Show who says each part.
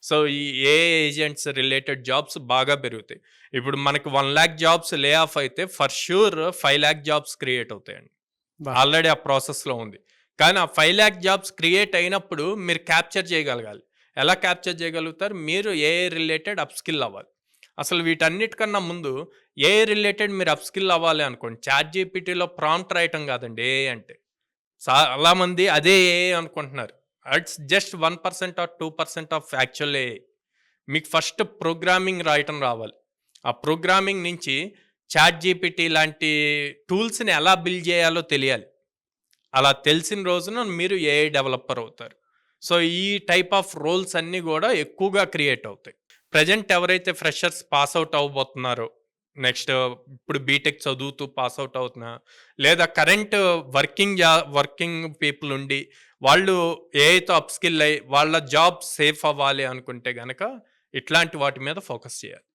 Speaker 1: So, ఈ AI agents related jobs బాగా పెరుగుతాయి. ఇప్పుడు మనకు 1,00,000 జాబ్స్ లే ఆఫ్ అయితే ఫర్ ష్యూర్ 5,00,000 జాబ్స్ క్రియేట్ అవుతాయండి.
Speaker 2: అబ్బా!
Speaker 1: ఆల్రెడీ ఆ ప్రాసెస్‌లో ఉంది. కానీ ఆ 5,00,000 జాబ్స్ క్రియేట్ అయినప్పుడు మీరు క్యాప్చర్ చేయగలగాలి. ఎలా క్యాప్చర్ చేయగలుగుతారు? మీరు ఏఐ రిలేటెడ్ అప్‌స్కిల్ అవ్వాలి. అసలు వీటన్నిటికన్నా ముందు ఏఐ రిలేటెడ్ మీరు అప్‌స్కిల్ అవ్వాలి అనుకోండి. చాట్‌జీపీటీలో ప్రాంప్ట్ రాయటం కాదండి ఏఐ అంటే. చాలామంది అదే ఏఐ అనుకుంటున్నారు. It's just 1% or 2% of actual AI. మీకు ఫస్ట్ ప్రోగ్రామింగ్ రాయటం రావాలి. ఆ ప్రోగ్రామింగ్ నుంచి చాట్‌జీపీటీ లాంటి టూల్స్‌ని ఎలా బిల్డ్ చేయాలో తెలియాలి. అలా తెలిసిన రోజున మీరు ఏఐ డెవలపర్ అవుతారు. సో, ఈ టైప్ ఆఫ్ రోల్స్ అన్నీ గూడా ఎక్కువగా క్రియేట్ అవుతాయి. ప్రెజెంట్ ఎవరైతే ఫ్రెషర్స్ పాస్ ఔట్ అవ్వబోతున్నారో, నెక్స్ట్ ఇప్పుడు బీటెక్ చదువుతూ పాస్ ఔట్ అవుతున్నా, లేదా కరెంట్ వర్కింగ్ పీపుల్ ఉండి, వాళ్ళు ఏఐతో అప్‌స్కిల్ అయ్యి, వాళ్ళ జాబ్ సేఫ్ అవ్వాలి అనుకుంటే గనక, ఇట్లాంటి వాటి మీద ఫోకస్ చేయాలి.